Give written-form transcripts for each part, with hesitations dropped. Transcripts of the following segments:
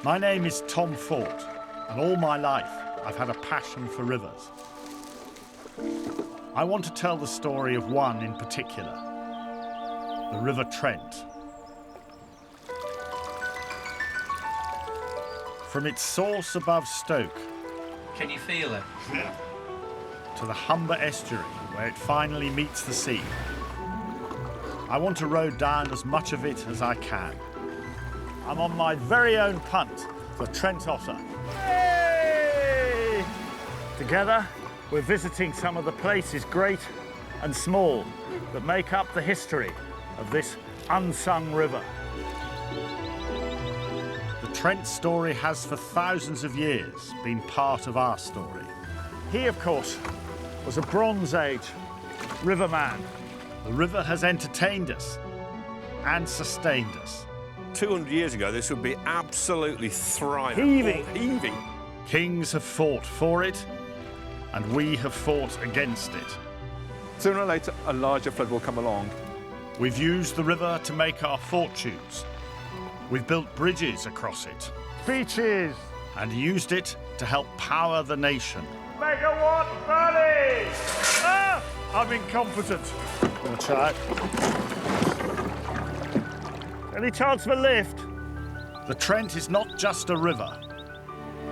My name is Tom Fort, and all my life I've had a passion for rivers. I want to tell the story of one in particular, the River Trent. From its source above Stoke, can you feel it? Yeah, to the Humber estuary where it finally meets the sea, I want to row down as much of it as I can. I'm on my very own punt, the Trent Otter. Hey! Together, we're visiting some of the places great and small that make up the history of this unsung river. The Trent story has for thousands of years been part of our story. He, of course, was a Bronze Age riverman. The river has entertained us and sustained us. 200 years ago, this would be absolutely thriving. Heaving. Kings have fought for it, and we have fought against it. Sooner or later, a larger flood will come along. We've used the river to make our fortunes. We've built bridges across it. Beaches. And used it to help power the nation. Megawatt Valley! Ah! I'm incompetent. Wanna try it? Any chance of a lift? The Trent is not just a river.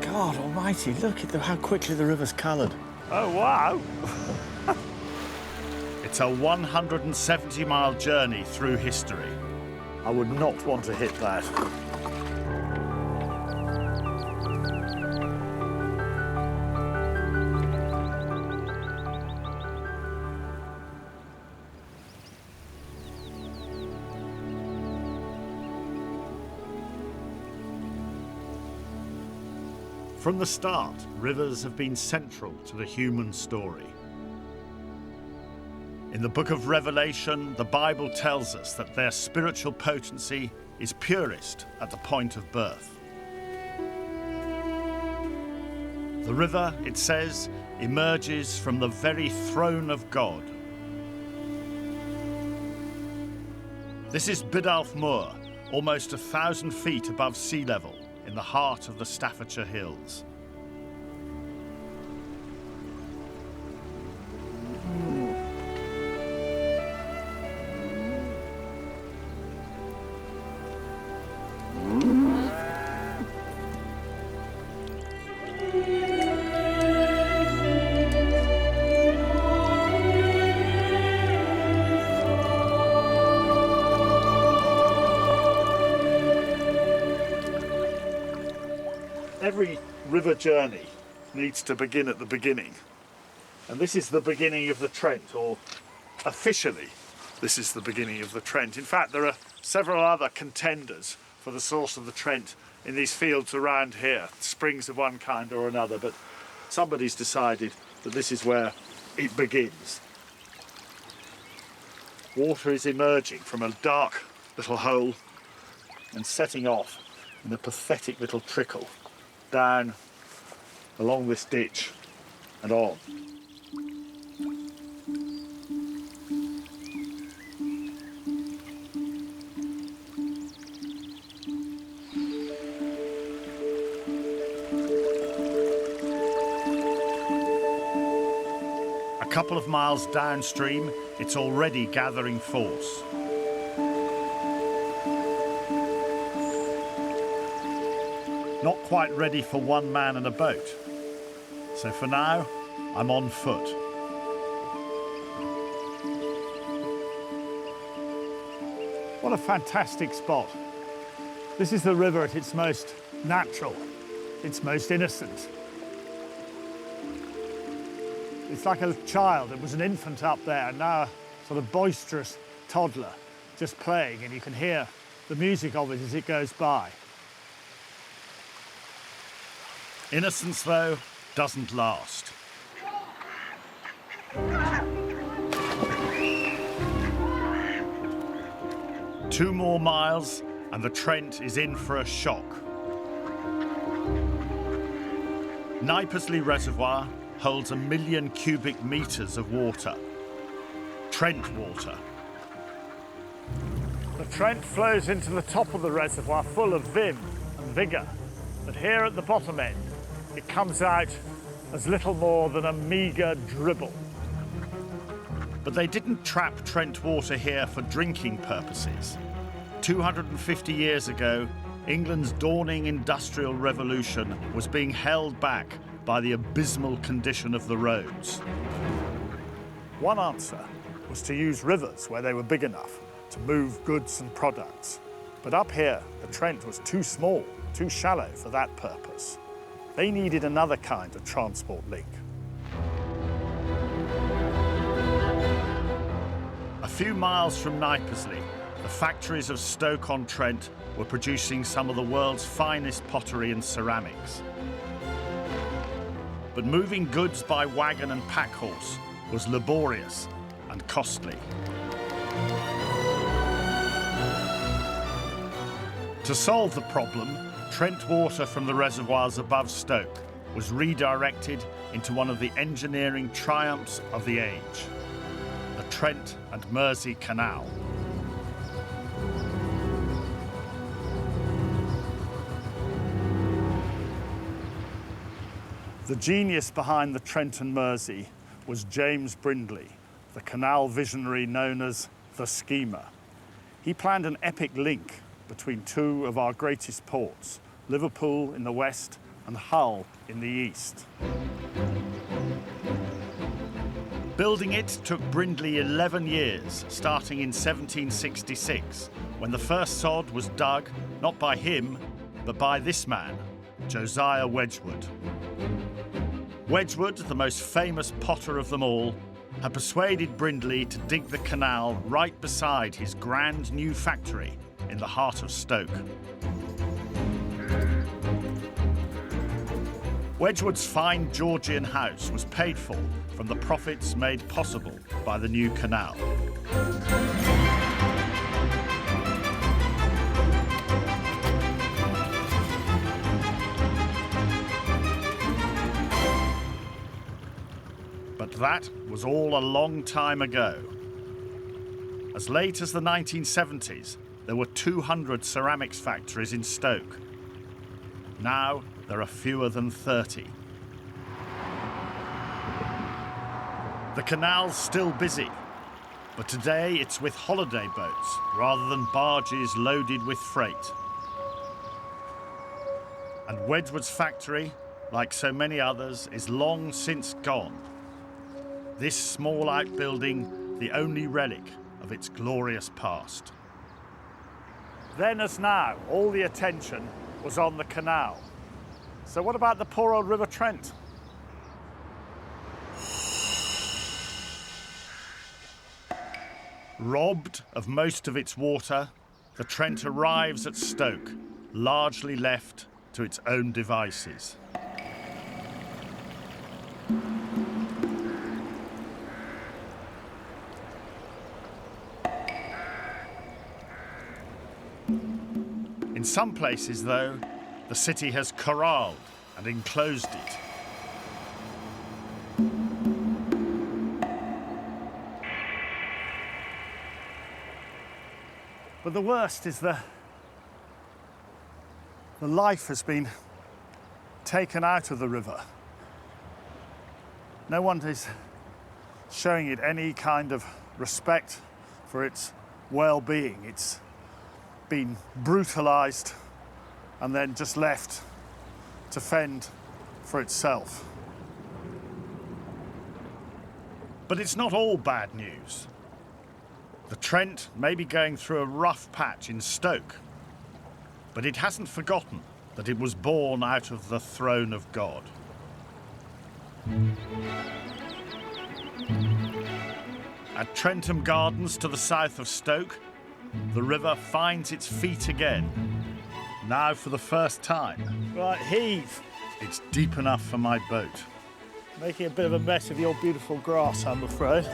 God almighty, look at how quickly the river's coloured. Oh, wow. It's a 170-mile journey through history. I would not want to hit that. From the start, rivers have been central to the human story. In the book of Revelation, the Bible tells us that their spiritual potency is purest at the point of birth. The river, it says, emerges from the very throne of God. This is Biddulph Moor, almost 1,000 feet above sea level, in the heart of the Staffordshire hills. Every river journey needs to begin at the beginning. And this is the beginning of the Trent, or officially, this is the beginning of the Trent. In fact, there are several other contenders for the source of the Trent in these fields around here, springs of one kind or another, but somebody's decided that this is where it begins. Water is emerging from a dark little hole and setting off in a pathetic little trickle down along this ditch and on. A couple of miles downstream, it's already gathering force. Not quite ready for one man and a boat. So for now, I'm on foot. What a fantastic spot. This is the river at its most natural, its most innocent. It's like a child. It was an infant up there, and now a sort of boisterous toddler just playing, and you can hear the music of it as it goes by. Innocence, though, doesn't last. Two more miles and the Trent is in for a shock. Knipersley Reservoir holds 1 million cubic metres of water. Trent water. The Trent flows into the top of the reservoir full of vim and vigour. But here at the bottom end, it comes out as little more than a meagre dribble. But they didn't trap Trent water here for drinking purposes. 250 years ago, England's dawning industrial revolution was being held back by the abysmal condition of the roads. One answer was to use rivers where they were big enough to move goods and products. But up here, the Trent was too small, too shallow for that purpose. They needed another kind of transport link. A few miles from Knipersley, the factories of Stoke-on-Trent were producing some of the world's finest pottery and ceramics. But moving goods by wagon and pack horse was laborious and costly. To solve the problem, Trent water from the reservoirs above Stoke was redirected into one of the engineering triumphs of the age, the Trent and Mersey Canal. The genius behind the Trent and Mersey was James Brindley, the canal visionary known as the Schemer. He planned an epic link between two of our greatest ports, Liverpool in the west and Hull in the east. Building it took Brindley 11 years, starting in 1766, when the first sod was dug, not by him, but by this man, Josiah Wedgwood. Wedgwood, the most famous potter of them all, had persuaded Brindley to dig the canal right beside his grand new factory in the heart of Stoke. Wedgwood's fine Georgian house was paid for from the profits made possible by the new canal. But that was all a long time ago. As late as the 1970s, there were 200 ceramics factories in Stoke. Now there are fewer than 30. The canal's still busy, but today it's with holiday boats rather than barges loaded with freight. And Wedgwood's factory, like so many others, is long since gone. This small outbuilding, the only relic of its glorious past. Then as now, all the attention was on the canal. So what about the poor old River Trent? Robbed of most of its water, the Trent arrives at Stoke, largely left to its own devices. In some places, though, the city has corralled and enclosed it. But the worst is the life has been taken out of the river. No one is showing it any kind of respect for its well-being. It's been brutalised and then just left to fend for itself. But it's not all bad news. The Trent may be going through a rough patch in Stoke, but it hasn't forgotten that it was born out of the throne of God. At Trentham Gardens to the south of Stoke, the river finds its feet again. Now for the first time. Right, heave. It's deep enough for my boat. Making a bit of a mess of your beautiful grass, I'm afraid.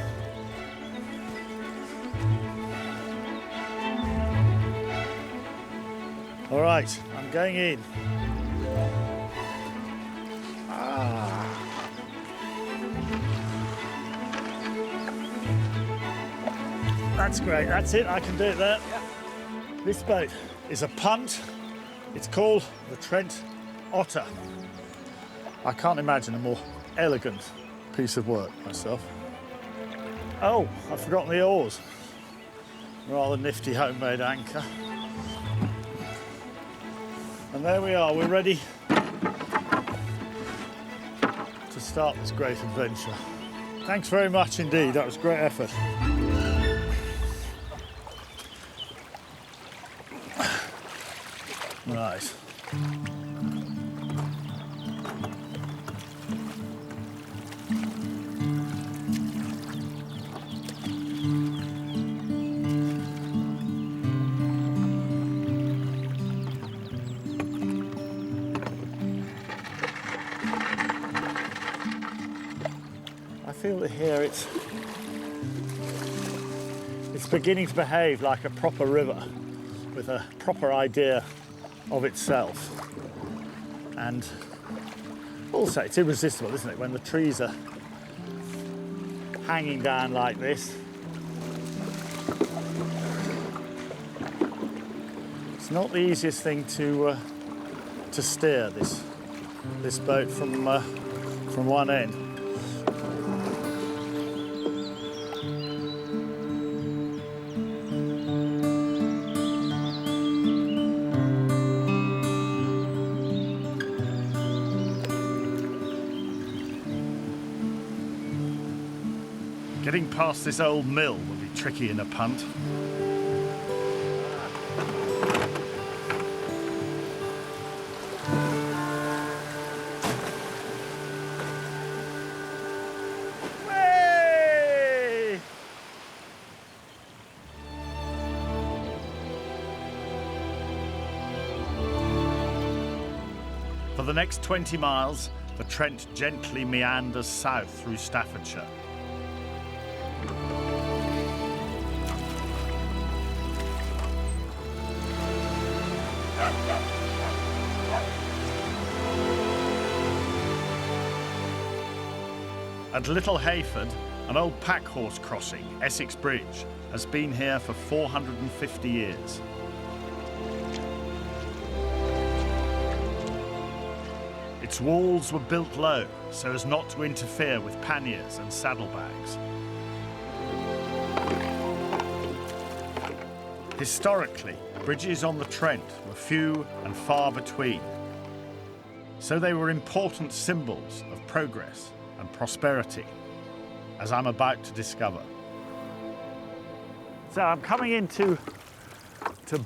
All right, I'm going in. That's great, that's it, I can do it there. Yeah. This boat is a punt. It's called the Trent Otter. I can't imagine a more elegant piece of work myself. Oh, I've forgotten the oars. Rather nifty homemade anchor. And there we are, we're ready to start this great adventure. Thanks very much indeed, that was a great effort. Right. I feel that here it's beginning to behave like a proper river with a proper idea of itself. And also it's irresistible, isn't it, when the trees are hanging down like this. It's not the easiest thing to steer this boat from one end. Getting past this old mill will be tricky in a punt. Way! For the next 20 miles, the Trent gently meanders south through Staffordshire. At Little Hayford, an old pack horse crossing, Essex Bridge, has been here for 450 years. Its walls were built low so as not to interfere with panniers and saddlebags. Historically, bridges on the Trent were few and far between, so they were important symbols of progress and prosperity, as I'm about to discover. So I'm coming into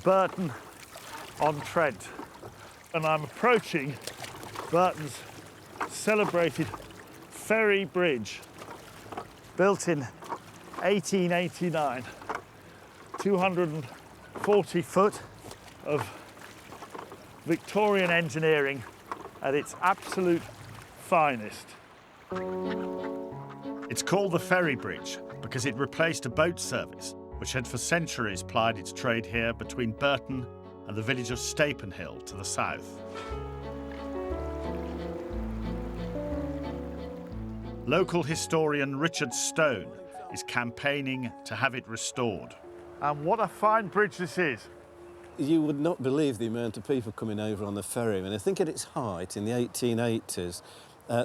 Burton on Trent, and I'm approaching Burton's celebrated ferry bridge, built in 1889. 240 foot of Victorian engineering at its absolute finest. It's called the Ferry Bridge because it replaced a boat service which had for centuries plied its trade here between Burton and the village of Stapenhill to the south. Local historian Richard Stone is campaigning to have it restored. And what a fine bridge this is. You would not believe the amount of people coming over on the ferry. I mean, I think at its height in the 1880s,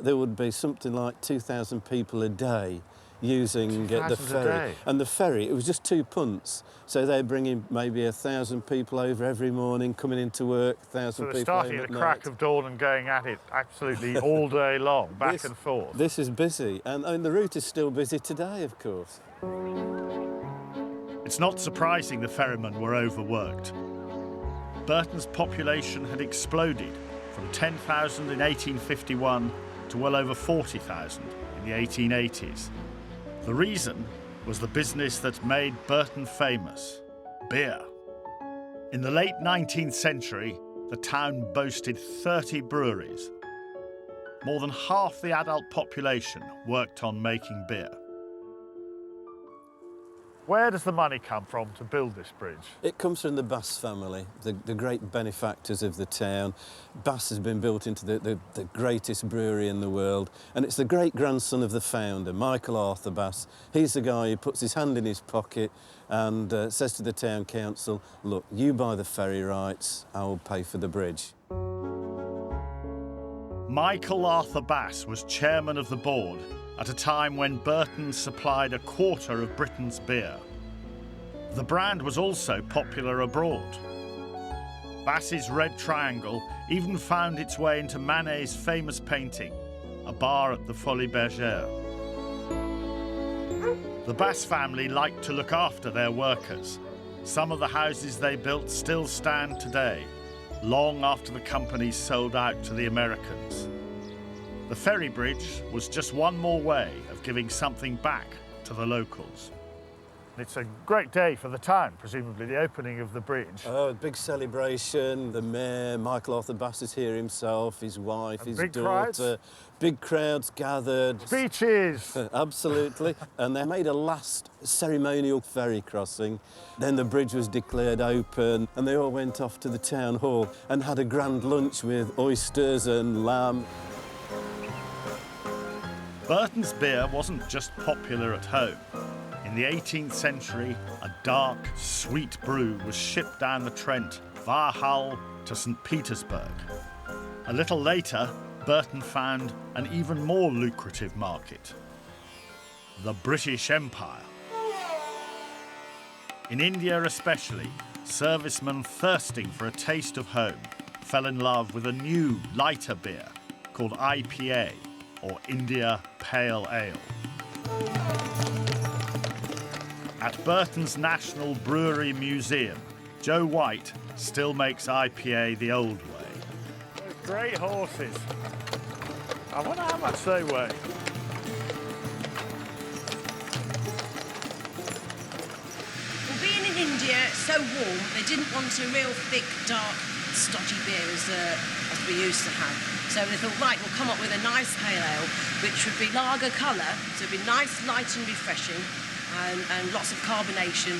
there would be something like 2,000 people a day using the ferry. And the ferry, it was just 2 punts. So they're bringing maybe 1,000 people over every morning, coming into work, 1,000 people starting at the crack of dawn and going at it absolutely all day long, back and forth. This is busy, and the route is still busy today, of course. It's not surprising the ferrymen were overworked. Burton's population had exploded from 10,000 in 1851 to well over 40,000 in the 1880s. The reason was the business that made Burton famous, beer. In the late 19th century, the town boasted 30 breweries. More than half the adult population worked on making beer. Where does the money come from to build this bridge? It comes from the Bass family, the great benefactors of the town. Bass has been built into the greatest brewery in the world, and it's the great-grandson of the founder, Michael Arthur Bass. He's the guy who puts his hand in his pocket and says to the town council, look, you buy the ferry rights, I will pay for the bridge. Michael Arthur Bass was chairman of the board at a time when Burton supplied a quarter of Britain's beer. The brand was also popular abroad. Bass's Red Triangle even found its way into Manet's famous painting, A Bar at the Folies Bergère. The Bass family liked to look after their workers. Some of the houses they built still stand today, long after the company sold out to the Americans. The ferry bridge was just one more way of giving something back to the locals. It's a great day for the town, presumably the opening of the bridge. Oh, big celebration. The mayor, Michael Arthur Bass, is here himself, his wife, his daughter. Crowds. Big crowds gathered. Beaches! Absolutely. And they made a last ceremonial ferry crossing. Then the bridge was declared open and they all went off to the town hall and had a grand lunch with oysters and lamb. Burton's beer wasn't just popular at home. In the 18th century, a dark, sweet brew was shipped down the Trent via Hull to St. Petersburg. A little later, Burton found an even more lucrative market: the British Empire. In India especially, servicemen thirsting for a taste of home fell in love with a new, lighter beer called IPA, or India Pale Ale. At Burton's National Brewery Museum, Joe White still makes IPA the old way. Great horses. I wonder how much they weigh. Well, being in India, it's so warm, they didn't want a real thick, dark, stodgy beer as we used to have. So they thought, right, we'll come up with a nice pale ale, which would be lager colour, so it'd be nice, light and refreshing, and lots of carbonation.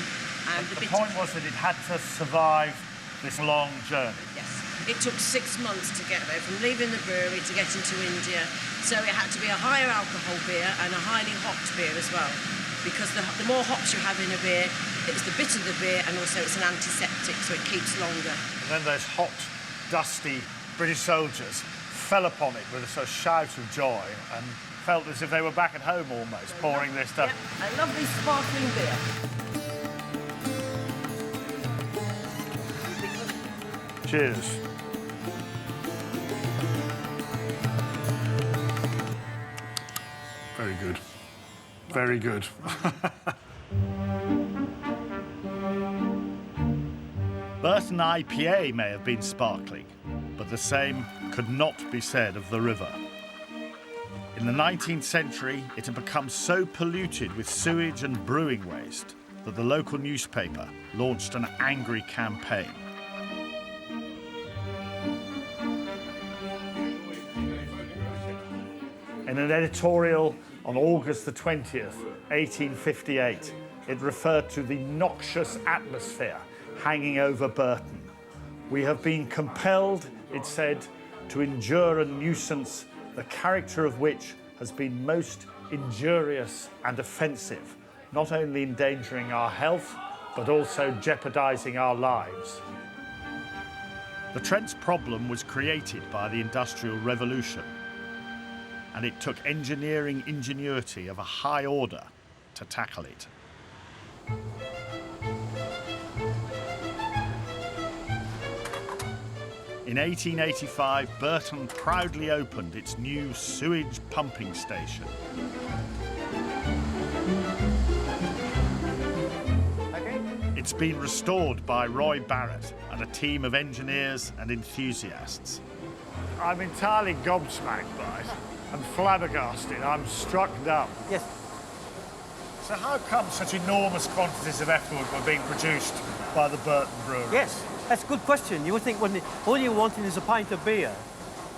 And the point was that it had to survive this long journey. Yes. It took 6 months to get there, from leaving the brewery to get into India. So it had to be a higher alcohol beer and a highly hopped beer as well. Because the more hops you have in a beer, it's the bitter the beer, and also it's an antiseptic, so it keeps longer. And then those hot, dusty British soldiers fell upon it with a sort of shout of joy and felt as if they were back at home almost, pouring this stuff. Yep, a lovely sparkling beer. Cheers. Very good. Very good. Burton IPA may have been sparkling, but the same could not be said of the river. In the 19th century, it had become so polluted with sewage and brewing waste that the local newspaper launched an angry campaign. In an editorial on August the 20th, 1858, it referred to the noxious atmosphere hanging over Burton. We have been compelled, it said, to endure a nuisance, the character of which has been most injurious and offensive, not only endangering our health, but also jeopardising our lives. The Trent's problem was created by the Industrial Revolution, and it took engineering ingenuity of a high order to tackle it. In 1885, Burton proudly opened its new sewage pumping station. It's been restored by Roy Barrett and a team of engineers and enthusiasts. I'm entirely gobsmacked by it. I'm flabbergasted. I'm struck dumb. Yes. So how come such enormous quantities of effluent were being produced by the Burton Brewery? Yes, that's a good question. You would think when all you're wanting is a pint of beer.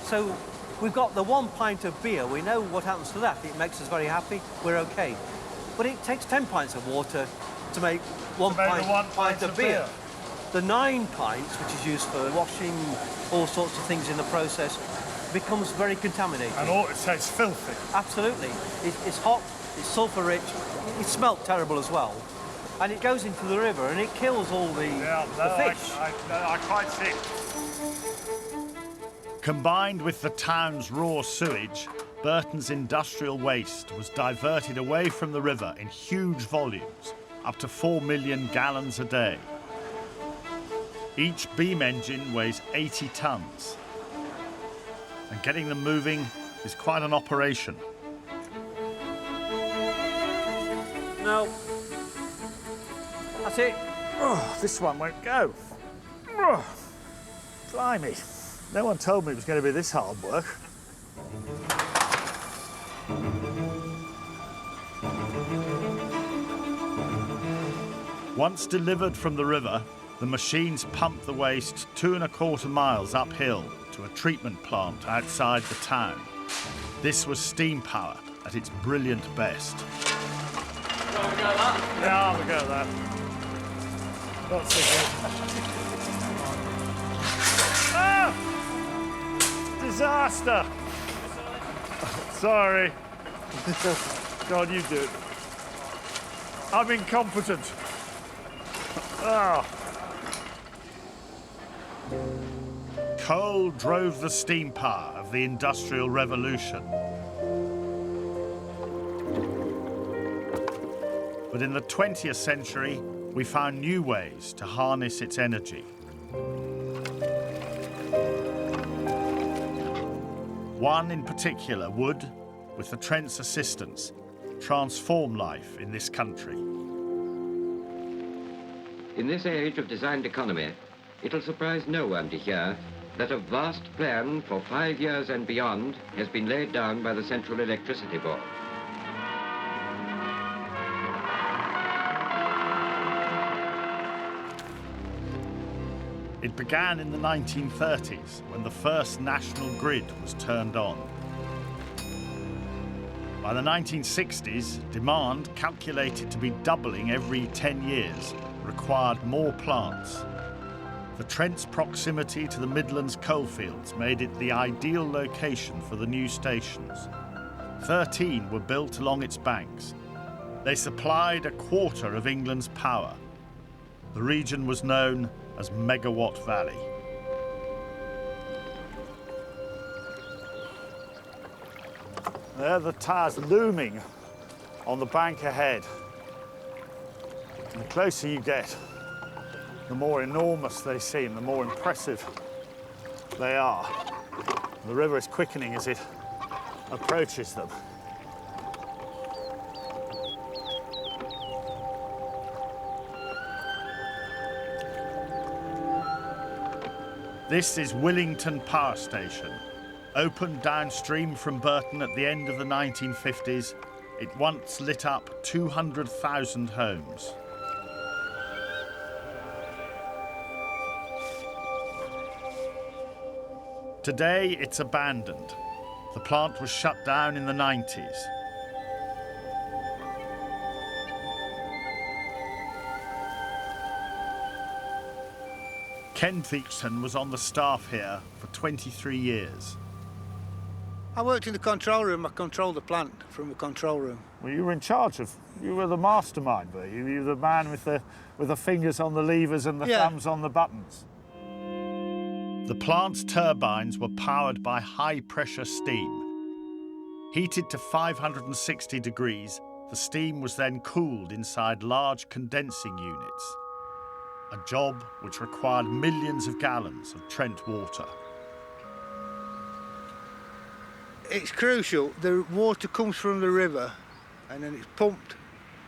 So we've got the 1 pint of beer. We know what happens to that. It makes us very happy. We're OK. But it takes 10 pints of water to make one pint of beer. The 9 pints, which is used for washing, all sorts of things in the process, becomes very contaminated. And so it's filthy. Absolutely. It's hot, it's sulphur-rich, it smelt terrible as well. And it goes into the river and it kills all the fish. I quite see it. Combined with the town's raw sewage, Burton's industrial waste was diverted away from the river in huge volumes, up to 4 million gallons a day. Each beam engine weighs 80 tons, and getting them moving is quite an operation. No. That's it. Oh, this one won't go. Oh, blimey. No one told me it was going to be this hard work. Once delivered from the river, the machines pump the waste 2¼ miles uphill to a treatment plant outside the town. This was steam power at its brilliant best. Yeah, we go that. Not so good. Ah! Disaster! Sorry. Go on, you do it. I'm incompetent. Ah. Coal drove the steam power of the Industrial Revolution. But in the 20th century, we found new ways to harness its energy. One in particular would, with the Trent's assistance, transform life in this country. In this age of designed economy, it'll surprise no one to hear that a vast plan for 5 years and beyond has been laid down by the Central Electricity Board. It began in the 1930s when the first national grid was turned on. By the 1960s, demand, calculated to be doubling every 10 years, required more plants. The Trent's proximity to the Midlands coalfields made it the ideal location for the new stations. 13 were built along its banks. They supplied 1/4 of England's power. The region was known as Megawatt Valley. There the towers looming on the bank ahead. And the closer you get, the more enormous they seem, the more impressive they are. The river is quickening as it approaches them. This is Willington Power Station. Opened downstream from Burton at the end of the 1950s, it once lit up 200,000 homes. Today, it's abandoned. The plant was shut down in the 90s. Ken Theakston was on the staff here for 23 years. I worked in the control room. I controlled the plant from the control room. Well, you were in charge of, you were the mastermind, were you? You were the man with the fingers on the levers and the thumbs on the buttons. The plant's turbines were powered by high-pressure steam. Heated to 560 degrees, the steam was then cooled inside large condensing units. A job which required millions of gallons of Trent water. It's crucial. The water comes from the river and then it's pumped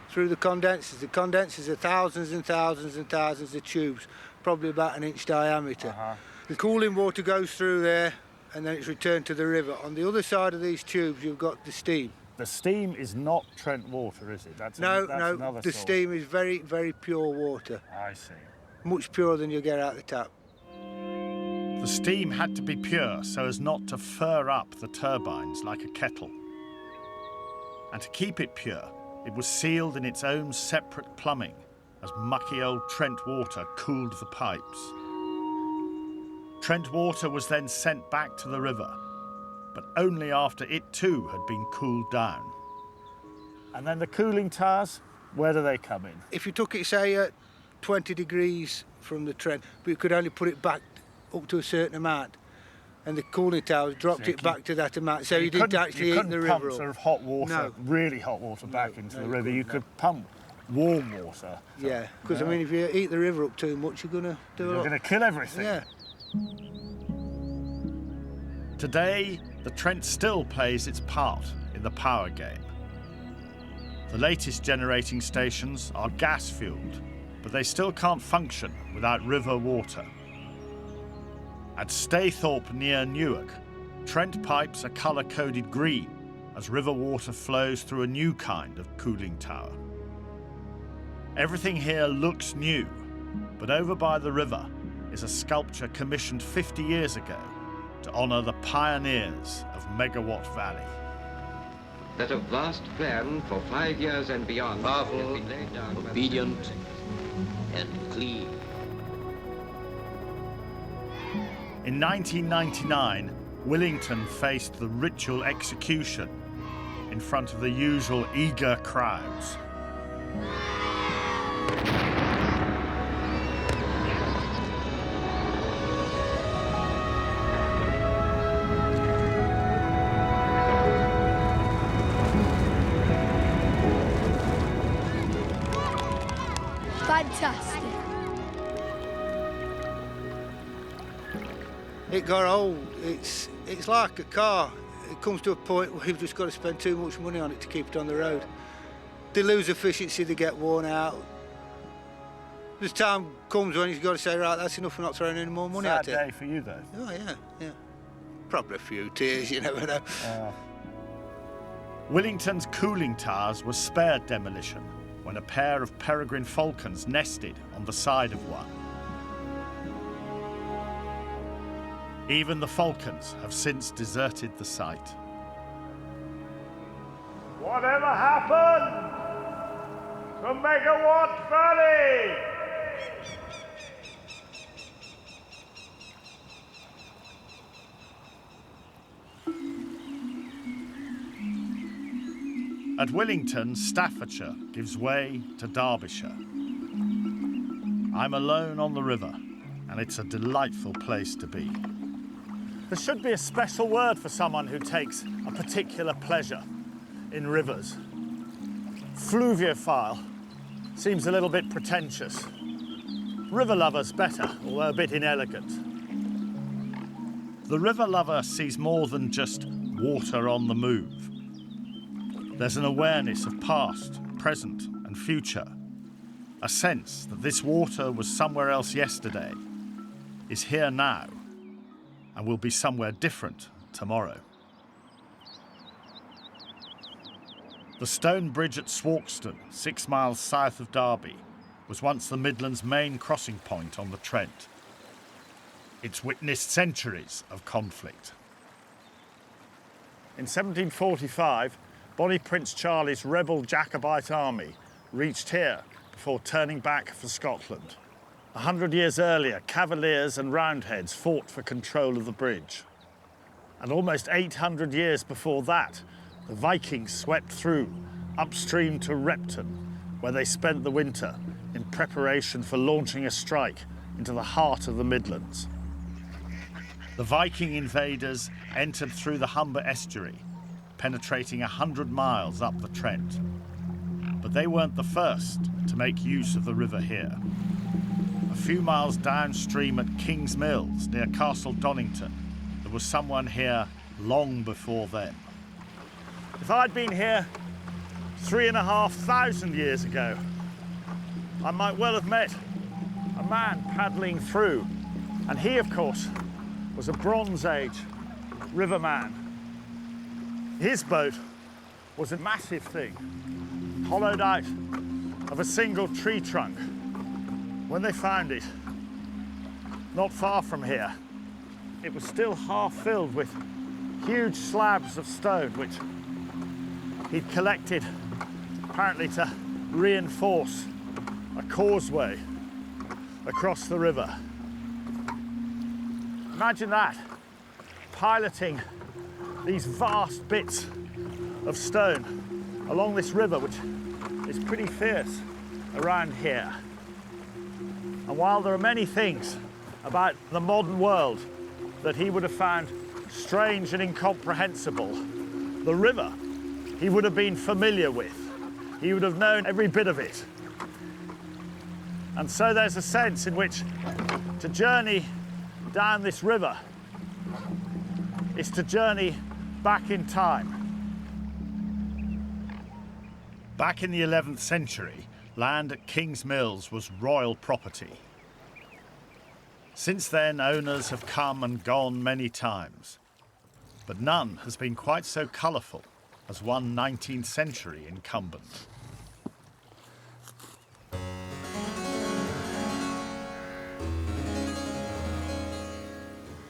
through the condensers. The condensers are thousands and thousands and thousands of tubes, probably about 1 inch diameter. The cooling water goes through there and then it's returned to the river. On the other side of these tubes, you've got the steam. The steam is not Trent water, is it? That's No, another the source. Steam is very, very pure water. I see. Much purer than you get out of the tap. The steam had to be pure so as not to fur up the turbines like a kettle. And to keep it pure, it was sealed in its own separate plumbing as mucky old Trent water cooled the pipes. Trent water was then sent back to the river, but only after it too had been cooled down. And then the cooling towers, where do they come in? If you took it, say, at 20 degrees from the Trent, but you could only put it back up to a certain amount, and the cooling towers dropped it back to that amount, so you didn't actually heat the river pump up. sort of hot water, No. really hot water back into the river. You couldn't, could pump warm water. Yeah, because I mean, if you heat the river up too much, you're going to do a You're lot. going to kill everything. Yeah. Today, the Trent still plays its part in the power game. The latest generating stations are gas-fueled, but they still can't function without river water. At Staithorpe near Newark, Trent pipes are colour-coded green as river water flows through a new kind of cooling tower. Everything here looks new, but over by the river is a sculpture commissioned 50 years ago to honour the pioneers of Megawatt Valley. That a vast plan for 5 years and beyond has been laid down by the obedient, and clean. In 1999, Willington faced the ritual execution in front of the usual eager crowds. Fantastic. It got old. It's like a car. It comes to a point where you've just got to spend too much money on it to keep it on the road. They lose efficiency, they get worn out. This time comes when you've got to say, right, that's enough, we're not throwing any more money at it. Sad day for you, though. Oh, yeah. Probably a few tears, you never know. Willington's cooling towers were spared demolition when a pair of peregrine falcons nested on the side of one. Even the falcons have since deserted the site. Whatever happened to Megawatt Valley? At Willington, Staffordshire gives way to Derbyshire. I'm alone on the river, and it's a delightful place to be. There should be a special word for someone who takes a particular pleasure in rivers. Fluviophile seems a little bit pretentious. River lover's better, although a bit inelegant. The river lover sees more than just water on the move. There's an awareness of past, present, and future. A sense that this water was somewhere else yesterday, is here now, and will be somewhere different tomorrow. The stone bridge at Swarkston, 6 miles south of Derby, was once the Midlands' main crossing point on the Trent. It's witnessed centuries of conflict. In 1745, Bonnie Prince Charlie's rebel Jacobite army reached here before turning back for Scotland. 100 years earlier, Cavaliers and Roundheads fought for control of the bridge. And almost 800 years before that, the Vikings swept through, upstream to Repton, where they spent the winter in preparation for launching a strike into the heart of the Midlands. The Viking invaders entered through the Humber estuary, penetrating 100 miles up the Trent. But they weren't the first to make use of the river here. A few miles downstream at King's Mills, near Castle Donington, there was someone here long before them. If I'd been here 3,500 years ago, I might well have met a man paddling through. And he, of course, was a Bronze Age riverman. His boat was a massive thing, hollowed out of a single tree trunk. When they found it, not far from here, it was still half filled with huge slabs of stone, which he'd collected apparently to reinforce a causeway across the river. Imagine that, piloting these vast bits of stone along this river, which is pretty fierce around here. And while there are many things about the modern world that he would have found strange and incomprehensible. The river he would have been familiar with. He would have known every bit of it. And so there's a sense in which to journey down this river is to journey back in time. Back in the 11th century, land at King's Mills was royal property. Since then, owners have come and gone many times, but none has been quite so colourful as one 19th century incumbent.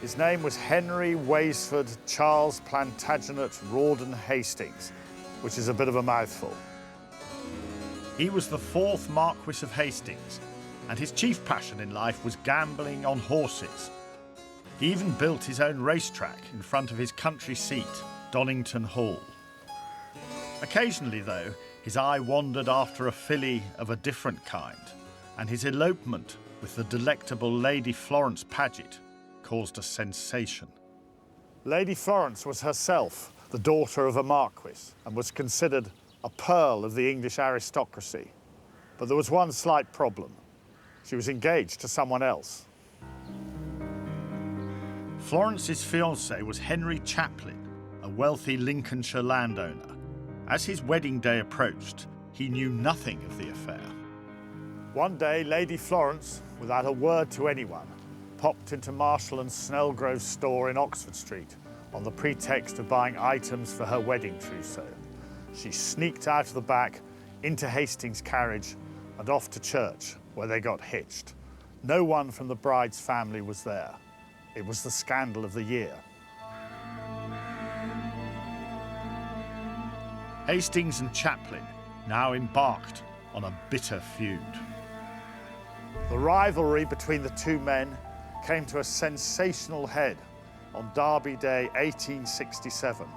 His name was Henry Waysford Charles Plantagenet Rawdon Hastings, which is a bit of a mouthful. He was the 4th Marquis of Hastings, and his chief passion in life was gambling on horses. He even built his own racetrack in front of his country seat, Donington Hall. Occasionally, though, his eye wandered after a filly of a different kind, and his elopement with the delectable Lady Florence Paget caused a sensation. Lady Florence was herself the daughter of a marquis and was considered a pearl of the English aristocracy. But there was one slight problem. She was engaged to someone else. Florence's fiancé was Henry Chaplin, a wealthy Lincolnshire landowner. As his wedding day approached, he knew nothing of the affair. One day, Lady Florence, without a word to anyone, popped into Marshall and Snellgrove's store in Oxford Street on the pretext of buying items for her wedding trousseau. She sneaked out of the back, into Hastings' carriage, and off to church, where they got hitched. No one from the bride's family was there. It was the scandal of the year. Hastings and Chaplin now embarked on a bitter feud. The rivalry between the two men came to a sensational head on Derby Day 1867.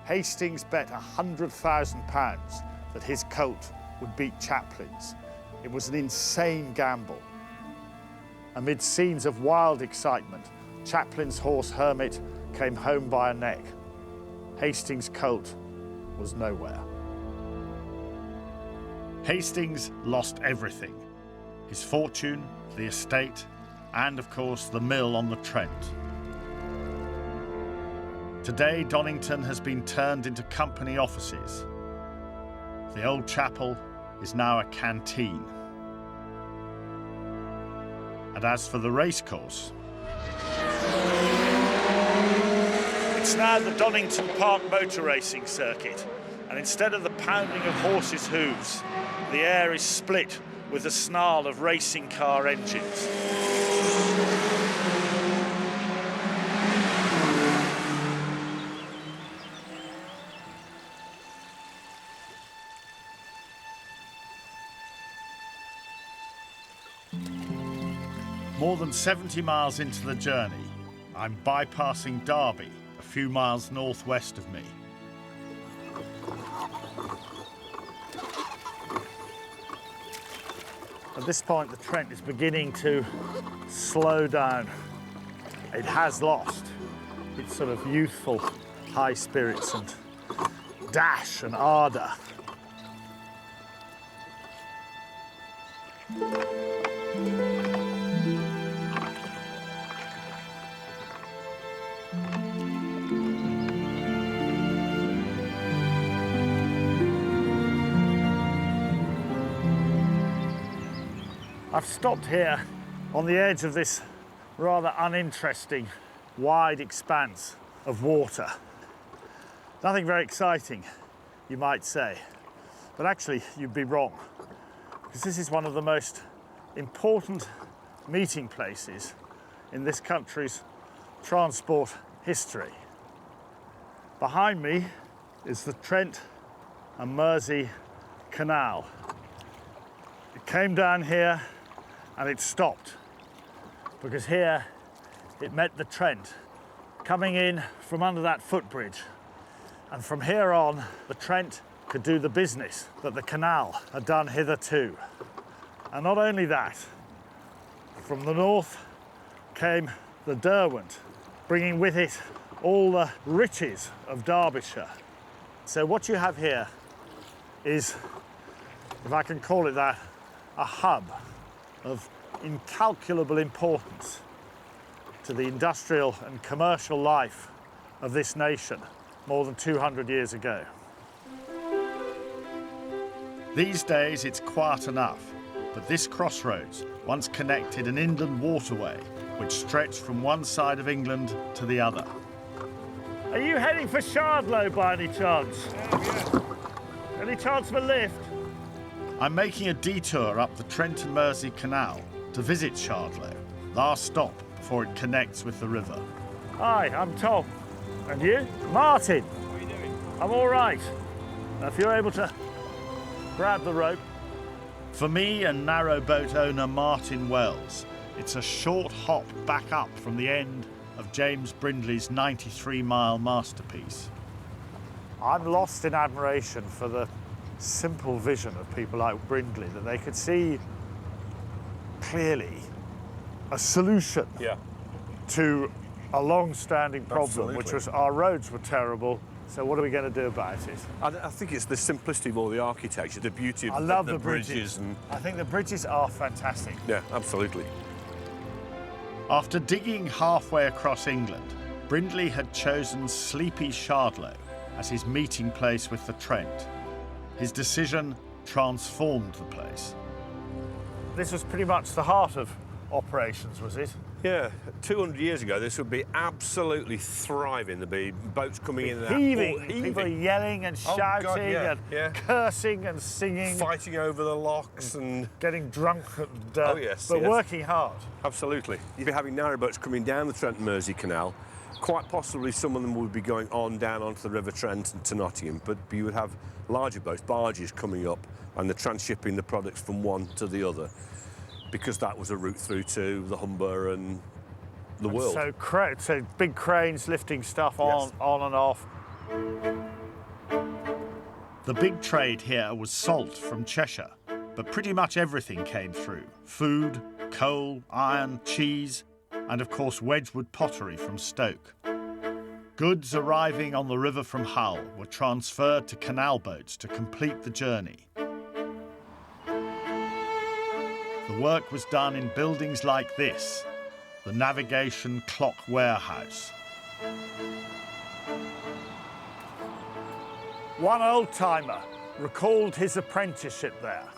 Hastings bet £100,000 that his colt would beat Chaplin's. It was an insane gamble. Amid scenes of wild excitement, Chaplin's horse Hermit came home by a neck. Hastings' colt was nowhere. Hastings lost everything: his fortune, the estate, and of course the mill on the Trent. Today, Donington has been turned into company offices. The old chapel is now a canteen. And as for the racecourse, it's now the Donington Park motor racing circuit, and instead of the pounding of horses' hooves, the air is split with the snarl of racing car engines. More than 70 miles into the journey, I'm bypassing Derby, a few miles northwest of me. At this point, the Trent is beginning to slow down. It has lost its sort of youthful high spirits and dash and ardour. I've stopped here on the edge of this rather uninteresting, wide expanse of water. Nothing very exciting, you might say, but actually you'd be wrong, because this is one of the most important meeting places in this country's transport history. Behind me is the Trent and Mersey Canal. It came down here and it stopped, because here it met the Trent coming in from under that footbridge, and from here on the Trent could do the business that the canal had done hitherto. And not only that, from the north came the Derwent, bringing with it all the riches of Derbyshire. So what you have here is, if I can call it that, a hub of incalculable importance to the industrial and commercial life of this nation more than 200 years ago. These days it's quiet enough, but this crossroads once connected an inland waterway which stretched from one side of England to the other. Are you heading for Shardlow by any chance? Yeah. Any chance of a lift? I'm making a detour up the Trent and Mersey Canal to visit Shardlow, last stop before it connects with the river. Hi, I'm Tom. And you? Martin. How are you doing? I'm all right. Now, if you're able to grab the rope. For me and narrowboat owner Martin Wells, it's a short hop back up from the end of James Brindley's 93-mile masterpiece. I'm lost in admiration for the simple vision of people like Brindley, that they could see clearly a solution to a long-standing problem, which was our roads were terrible. So what are we going to do about it? I think it's the simplicity of all the architecture, the beauty of the bridges. And I think the bridges are fantastic. Yeah, absolutely. After digging halfway across England, Brindley had chosen sleepy Shardlow as his meeting place with the Trent. His decision transformed the place. This was pretty much the heart of operations, was it? Yeah, 200 years ago, this would be absolutely thriving. There'd be boats coming in and out. Heaving. People yelling and shouting and cursing and singing. Fighting over the locks and... Getting drunk and, but working hard. Absolutely. You'd be having narrowboats coming down the Trent and Mersey Canal. Quite possibly some of them would be going on down onto the River Trent and to Nottingham, but you would have larger boats, barges coming up, and they're transshipping the products from one to the other, because that was a route through to the Humber and the world. So big cranes lifting stuff on and off. The big trade here was salt from Cheshire, but pretty much everything came through. Food, coal, iron, cheese, and of course Wedgwood pottery from Stoke. Goods arriving on the river from Hull were transferred to canal boats to complete the journey. The work was done in buildings like this, the Navigation Clock Warehouse. One old-timer recalled his apprenticeship there.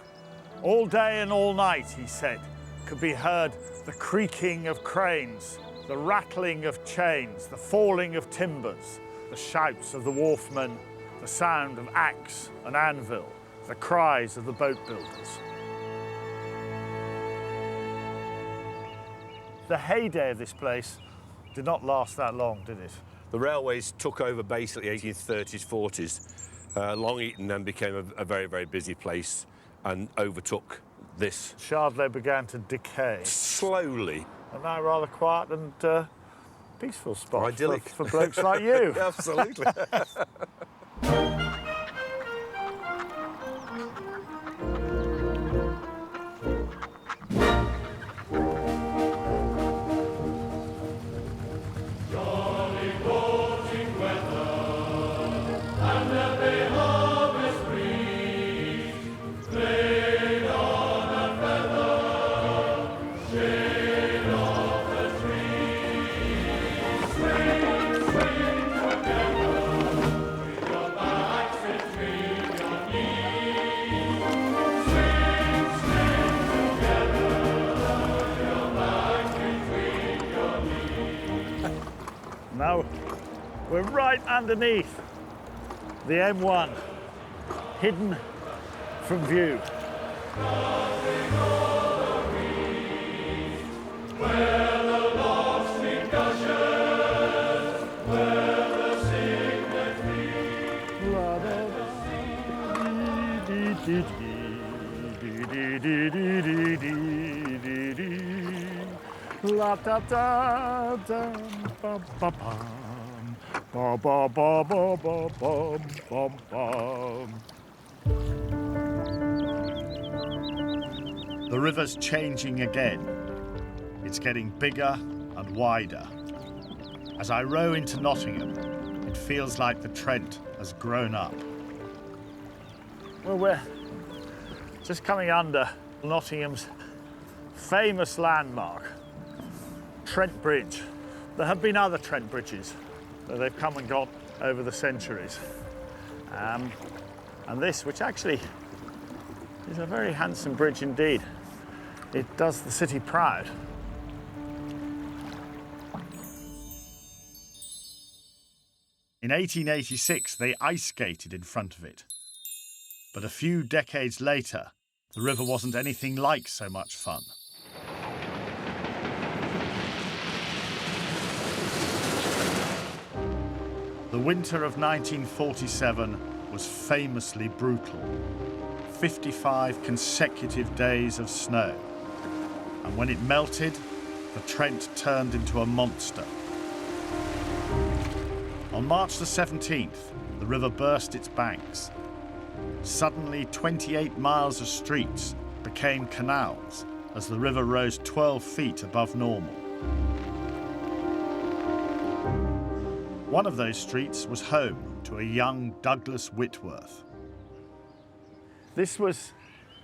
All day and all night, he said, could be heard the creaking of cranes, the rattling of chains, the falling of timbers, the shouts of the wharfmen, the sound of axe and anvil, the cries of the boat builders. The heyday of this place did not last that long, did it? The railways took over basically 1830s, 40s. Long Eaton then became a very, very busy place and overtook this. Shardlow began to decay. Slowly. And now rather quiet and peaceful spot. Idyllic. For blokes like you. Absolutely. Now we're right underneath the M1, hidden from view. La da da da ba ba bum ba ba ba ba ba bum bum bum. The river's changing again. It's getting bigger and wider. As I row into Nottingham, it feels like the Trent has grown up. Well, we're just coming under Nottingham's famous landmark, Trent Bridge. There have been other Trent bridges, but they've come and gone over the centuries. And this, which actually is a very handsome bridge indeed, it does the city proud. In 1886, they ice skated in front of it. But a few decades later, the river wasn't anything like so much fun. The winter of 1947 was famously brutal. 55 consecutive days of snow. And when it melted, the Trent turned into a monster. On March the 17th, the river burst its banks. Suddenly, 28 miles of streets became canals as the river rose 12 feet above normal. One of those streets was home to a young Douglas Whitworth. This was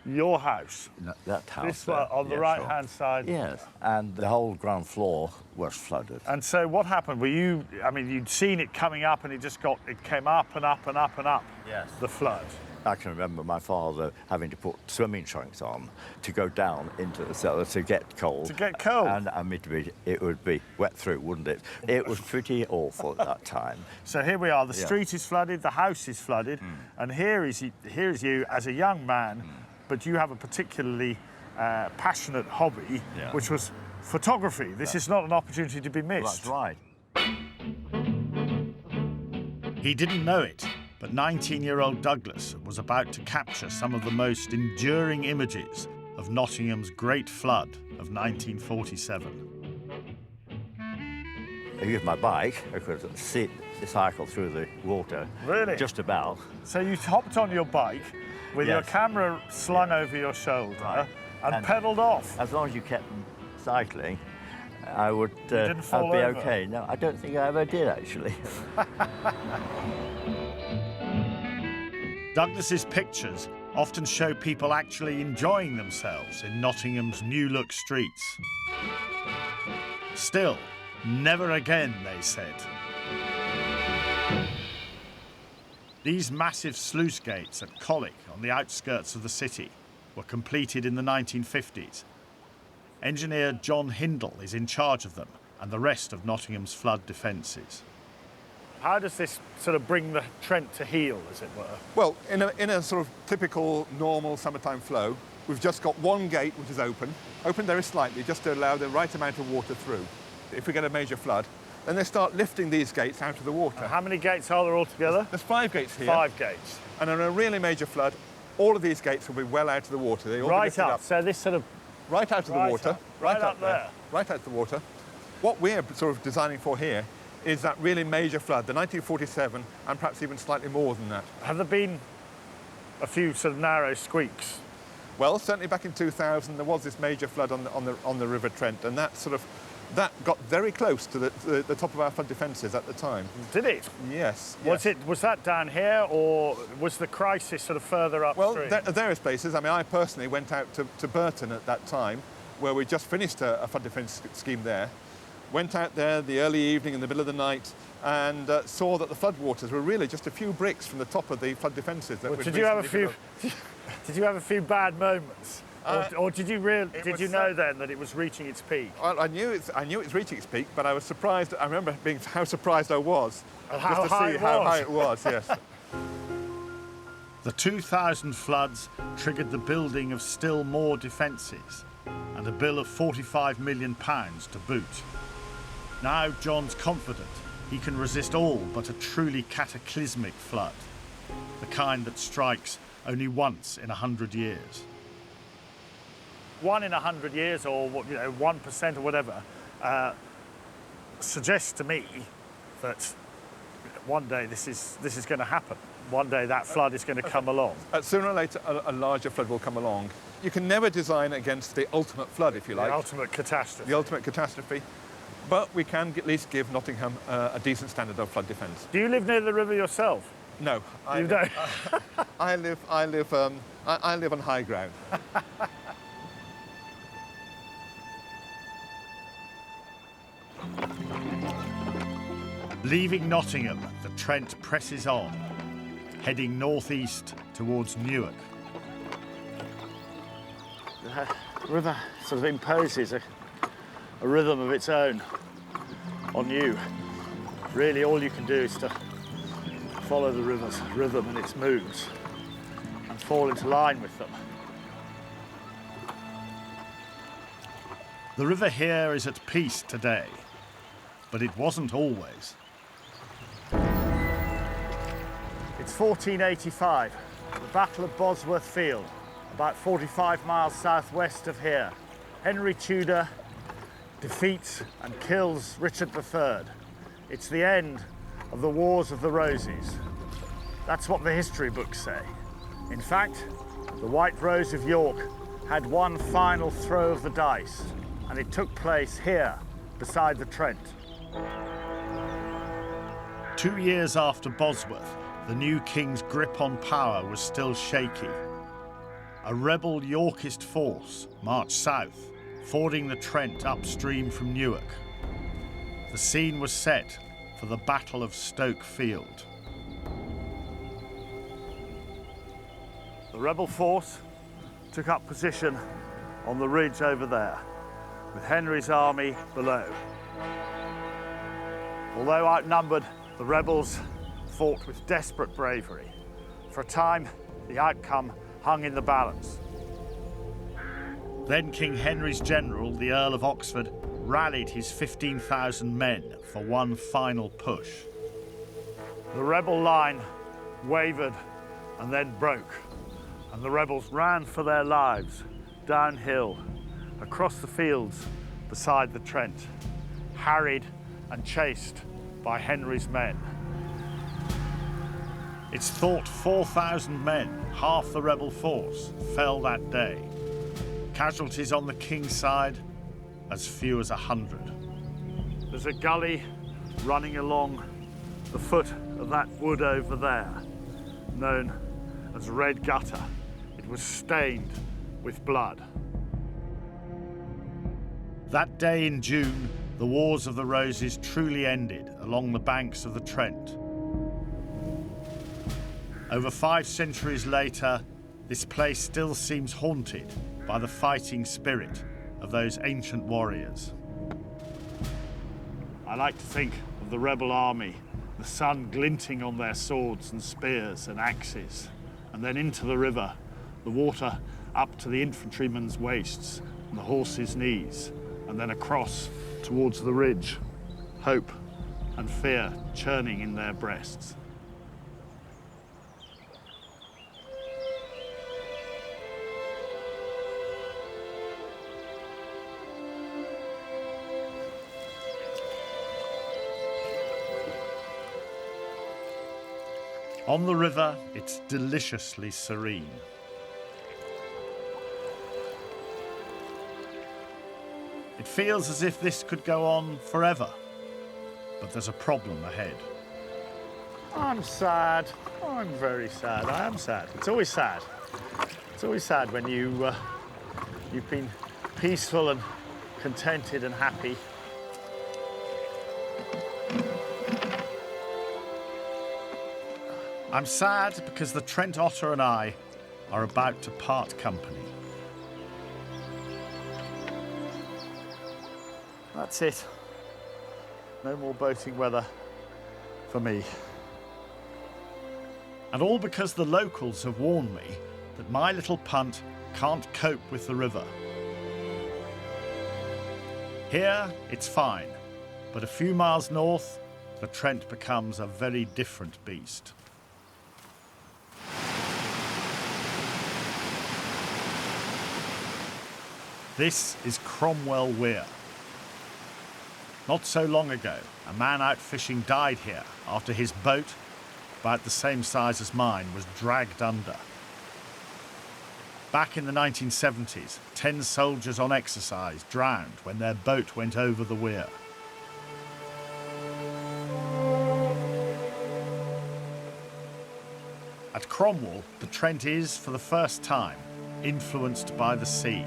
your house? That house. This one on the right-hand side? Yes, and the whole ground floor was flooded. And so what happened? Were you, I mean, you'd seen it coming up and it came up and up and up and up, yes. The flood. I can remember my father having to put swimming trunks on to go down into the cellar to get cold. To get cold? And it would be wet through, wouldn't it? It was pretty awful at that time. So here we are, the street is flooded, the house is flooded, and here is you as a young man, but you have a particularly passionate hobby, which was photography. This is not an opportunity to be missed. Well, that's right. He didn't know it, but 19-year-old Douglas was about to capture some of the most enduring images of Nottingham's great flood of 1947. I used my bike. I could cycle through the water. Really? Just about. So you hopped on your bike with your camera slung over your shoulder and pedalled off. As long as you kept cycling, I would I'd be over. okay. No, I don't think I ever did, actually. Douglas's pictures often show people actually enjoying themselves in Nottingham's new-look streets. Still, never again, they said. These massive sluice gates at Colwick on the outskirts of the city were completed in the 1950s. Engineer John Hindle is in charge of them and the rest of Nottingham's flood defences. How does this sort of bring the Trent to heel, as it were? Well, in a sort of typical, normal summertime flow, we've just got one gate which is open very slightly, just to allow the right amount of water through. If we get a major flood, then they start lifting these gates out of the water. How many gates are there altogether? There's 5 gates here. 5 gates. And in a really major flood, all of these gates will be well out of the water. They all right be up. So this sort of... Right out of the water. Right up there. Right out of the water. What we're sort of designing for here is that really major flood, the 1947, and perhaps even slightly more than that. Have there been a few sort of narrow squeaks? Well, certainly back in 2000, there was this major flood on the River Trent, and that got very close to the top of our flood defences at the time. Did it? Yes. Was that down here, or was the crisis sort of further upstream? Well, there are places. I mean, I personally went out to Burton at that time, where we just finished a flood defence scheme there. Went out there the early evening in the middle of the night and saw that the floodwaters were really just a few bricks from the top of the flood defences. Did you have a few bad moments? Or did you know then that it was reaching its peak? Well, I knew it was reaching its peak, but I was surprised. I remember how surprised I was how high it was. Yes. The 2000 floods triggered the building of still more defences and a bill of £45 million to boot. Now John's confident he can resist all but a truly cataclysmic flood, the kind that strikes only once in 100 years. 1 in 100 years, or 1% or whatever, suggests to me that one day this is going to happen. One day that flood is going to come along. Sooner or later, a larger flood will come along. You can never design against the ultimate flood, if you like. The ultimate catastrophe. The ultimate catastrophe. but we can at least give Nottingham a decent standard of flood defence. Do you live near the river yourself? No, You don't? I live on high ground. Leaving Nottingham, the Trent presses on, heading northeast towards Newark. The river sort of imposes a rhythm of its own on you. Really, all you can do is to follow the river's rhythm and its moods and fall into line with them. The river here is at peace today, but it wasn't always. It's 1485, the Battle of Bosworth Field, about 45 miles southwest of here. Henry Tudor defeats and kills Richard III. It's the end of the Wars of the Roses. That's what the history books say. In fact, the White Rose of York had one final throw of the dice, and it took place here, beside the Trent. 2 years after Bosworth, the new king's grip on power was still shaky. A rebel Yorkist force marched south, fording the Trent upstream from Newark. The scene was set for the Battle of Stoke Field. The rebel force took up position on the ridge over there, with Henry's army below. Although outnumbered, the rebels fought with desperate bravery. For a time, the outcome hung in the balance. Then King Henry's general, the Earl of Oxford, rallied his 15,000 men for one final push. The rebel line wavered and then broke, and the rebels ran for their lives downhill, across the fields beside the Trent, harried and chased by Henry's men. It's thought 4,000 men, half the rebel force, fell that day. Casualties on the king's side, as few as 100. There's a gully running along the foot of that wood over there, known as Red Gutter. It was stained with blood. That day in June, the Wars of the Roses truly ended along the banks of the Trent. Over 5 centuries later, this place still seems haunted by the fighting spirit of those ancient warriors. I like to think of the rebel army, the sun glinting on their swords and spears and axes, and then into the river, the water up to the infantrymen's waists and the horses' knees, and then across towards the ridge, hope and fear churning in their breasts. On the river, it's deliciously serene. It feels as if this could go on forever, but there's a problem ahead. I'm sad. I'm very sad. I am sad. It's always sad. It's always sad when you've been peaceful and contented and happy. I'm sad because the Trent Otter and I are about to part company. That's it. No more boating weather for me. And all because the locals have warned me that my little punt can't cope with the river. Here, it's fine, but a few miles north, the Trent becomes a very different beast. This is Cromwell Weir. Not so long ago, a man out fishing died here after his boat, about the same size as mine, was dragged under. Back in the 1970s, 10 soldiers on exercise drowned when their boat went over the weir. At Cromwell, the Trent is, for the first time, influenced by the sea.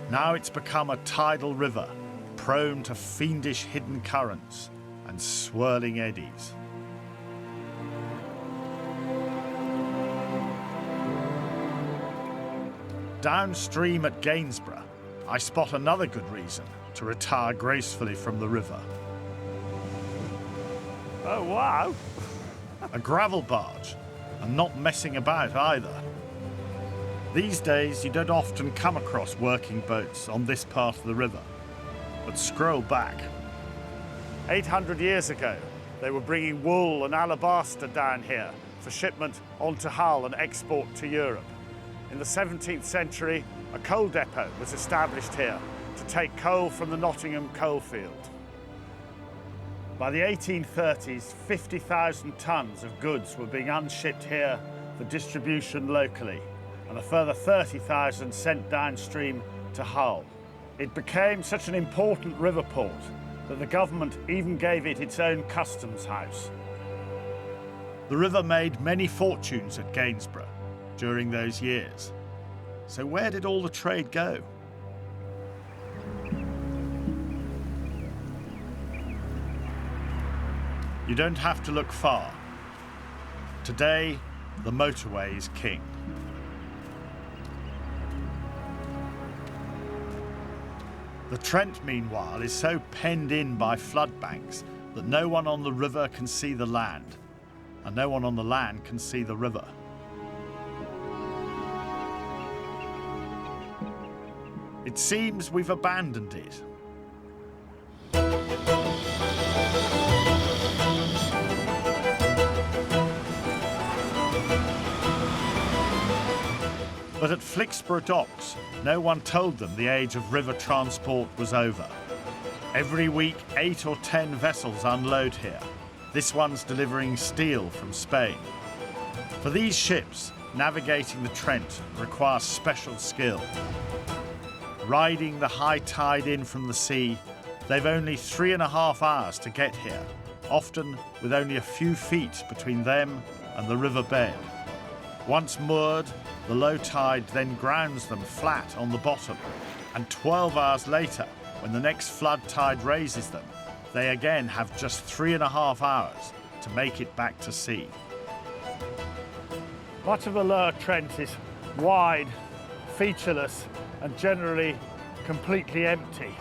Now it's become a tidal river, prone to fiendish hidden currents and swirling eddies. Downstream at Gainsborough, I spot another good reason to retire gracefully from the river. Oh, wow. A gravel barge, and not messing about either. These days, you don't often come across working boats on this part of the river. But scroll back. 800 years ago, they were bringing wool and alabaster down here for shipment onto Hull and export to Europe. In the 17th century, a coal depot was established here to take coal from the Nottingham coalfield. By the 1830s, 50,000 tonnes of goods were being unshipped here for distribution locally, and a further 30,000 sent downstream to Hull. It became such an important river port that the government even gave it its own customs house. The river made many fortunes at Gainsborough during those years. So where did all the trade go? You don't have to look far. Today, the motorway is king. The Trent, meanwhile, is so penned in by flood banks that no one on the river can see the land, and no one on the land can see the river. It seems we've abandoned it. But at Flixborough docks, no one told them the age of river transport was over. Every week, 8 or 10 vessels unload here. This one's delivering steel from Spain. For these ships, navigating the Trent requires special skill. Riding the high tide in from the sea, they've only 3.5 hours to get here, often with only a few feet between them and the river bed. Once moored, the low tide then grounds them flat on the bottom, and 12 hours later, when the next flood tide raises them, they again have just 3.5 hours to make it back to sea. Much of the lower Trent is wide, featureless, and generally completely empty.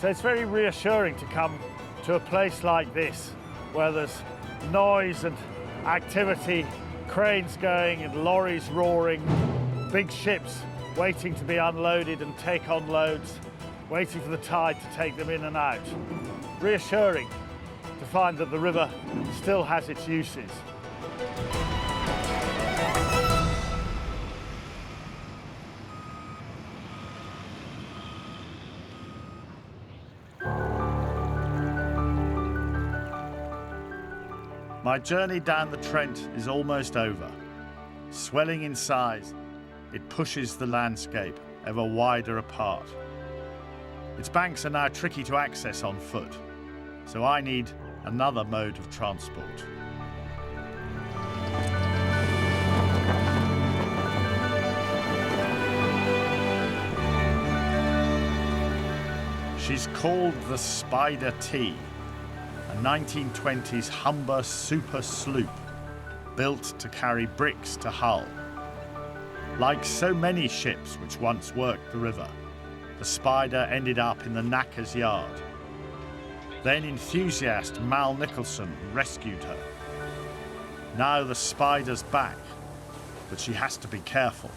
So it's very reassuring to come to a place like this, where there's noise and activity, cranes going and lorries roaring, big ships waiting to be unloaded and take on loads, waiting for the tide to take them in and out. Reassuring to find that the river still has its uses. My journey down the Trent is almost over. Swelling in size, it pushes the landscape ever wider apart. Its banks are now tricky to access on foot, so I need another mode of transport. She's called the Spider T, a 1920s Humber super sloop built to carry bricks to Hull. Like so many ships which once worked the river, the Spider ended up in the knacker's yard. Then enthusiast Mal Nicholson rescued her. Now the Spider's back, but she has to be careful.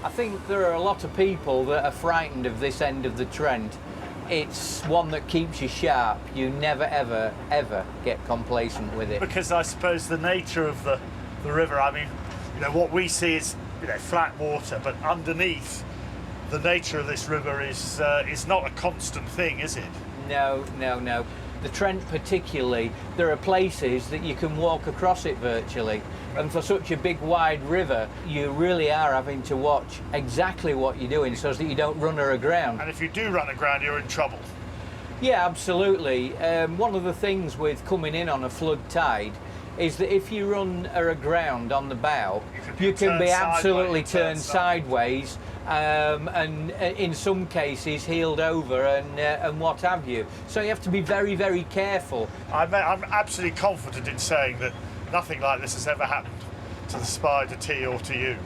I think there are a lot of people that are frightened of this end of the Trent. It's one that keeps you sharp. You never, ever, ever get complacent with it. Because I suppose the nature of the river, I mean, what we see is, flat water, but underneath, the nature of this river is not a constant thing, is it? No, no, no. The Trent particularly, there are places that you can walk across it virtually. And for such a big, wide river, you really are having to watch exactly what you're doing so that you don't run her aground. And if you do run aground, you're in trouble. Yeah, absolutely. One of the things with coming in on a flood tide is that if you run aground on the bow, you can turned be absolutely sideways, turned sideways, and in some cases heeled over and what have you. So you have to be very, very careful. I'm absolutely confident in saying that nothing like this has ever happened to the Spider T or to you.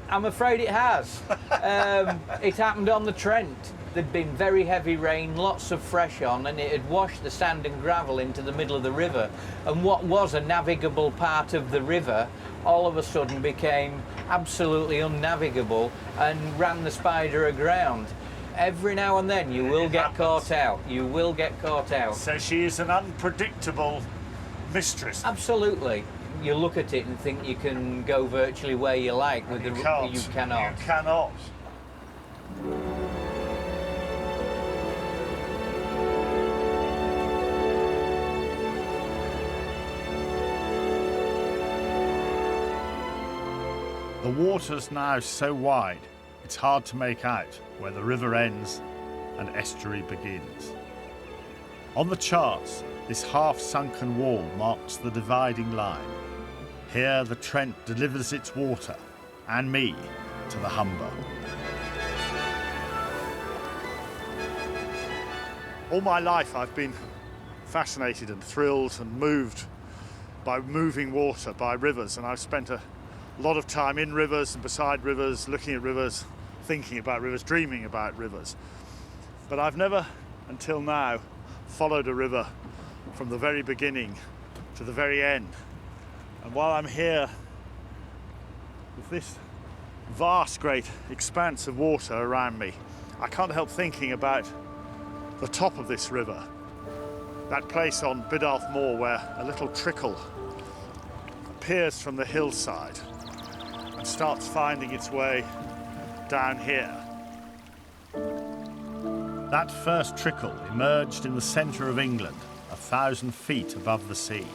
I'm afraid it has. It happened on the Trent. There'd been very heavy rain, lots of fresh on, and it had washed the sand and gravel into the middle of the river. And what was a navigable part of the river all of a sudden became absolutely unnavigable and ran the Spider aground. Every now and then you will get caught out. You will get caught out. So she is an unpredictable mistress. Absolutely. You look at it and think you can go virtually where you like with you the can't. you cannot. You cannot. The water's now so wide, it's hard to make out where the river ends and estuary begins. On the charts, this half-sunken wall marks the dividing line. Here the Trent delivers its water, and me, to the Humber. All my life I've been fascinated and thrilled and moved by moving water, by rivers, and I've spent a lot of time in rivers and beside rivers, looking at rivers, thinking about rivers, dreaming about rivers. But I've never, until now, followed a river from the very beginning to the very end. And while I'm here with this vast, great expanse of water around me, I can't help thinking about the top of this river, that place on Biddulph Moor where a little trickle appears from the hillside and starts finding its way down here. That first trickle emerged in the centre of England, 1,000 feet above the sea.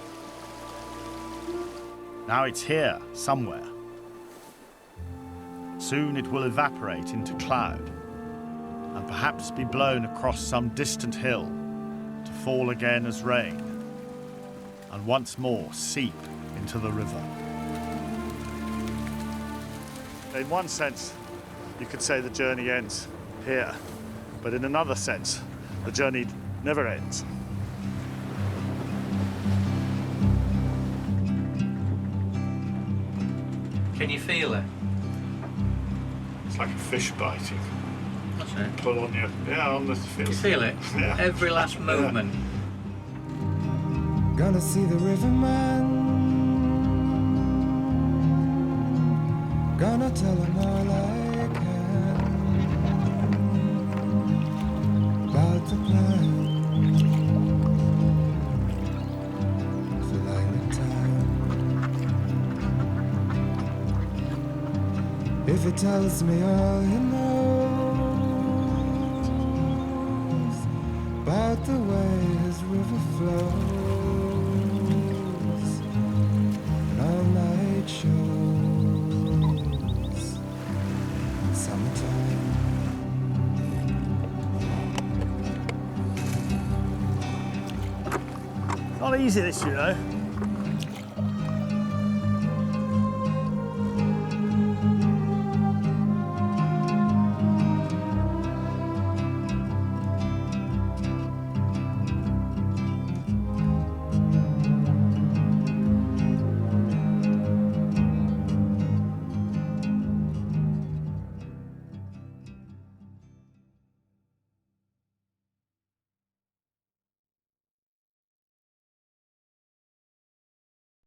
Now it's here, somewhere. Soon it will evaporate into cloud and perhaps be blown across some distant hill to fall again as rain and once more seep into the river. In one sense, you could say the journey ends here, but in another sense, the journey never ends. Can you feel it? It's like a fish biting. That's it. Pull on you. Yeah, on the field. You feel it? Yeah. Every last movement. Gonna see the riverman. Gonna tell him all I can about the plan for Lilac Town. If he tells me all he knows about the way his river flows, and all night shows. Not easy this, you know.